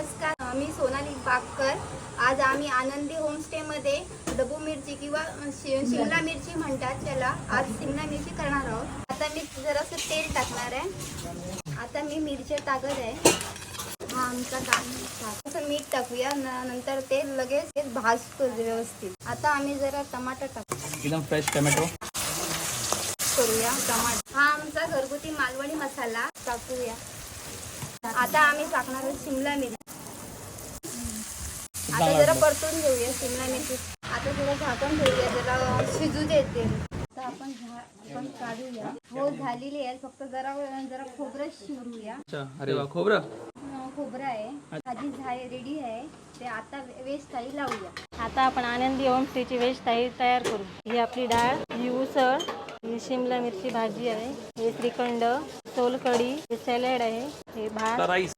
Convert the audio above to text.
नमस्कार, मी सोनाली बागकर। आज आम्ही आनंदी होमस्टेमध्ये डबू मिरची किंवा शिमला मिरची म्हणतात त्याला, आज शिमला मिरची करणार आहोत। आता मी जरासं तेल टाकणार आहे। आता मी मिरची टाकत आहे। हा आमचा दाणा मीठ टाकूया, नंतर ते लगेच भाजतो व्यवस्थित। आता आम्ही जरा टमाटर टाकू, एकदम फ्रेश टोमॅटो करूया। टमाटर हा आमचा घरगुती मालवणी मसाला टाकूया। आता आम्ही टाकणार आहोत शिमला मिरची। आता जरा परतून घेऊया शिमला मिरची। आता जरा झाकण ठेवूया, जरा शिजू देते। आता आपण काढूया। हो झालेली आहे, फक्त जरा खोबरं शिवरूया। अच्छा, अरे वा, खोबरं खोबरं आहे, भाजी रेडी आहे। ते आता वेज थाळी लावूया। आता आपण आनंदी होमस्टेची वेज थाळी तयार करू। ही आपली डाळ, ही उसळ, ही शिमला मिरची भाजी आहे, हे श्रीखंड, सोलकढी, हे सॅलड आहे, हे भात, राईस,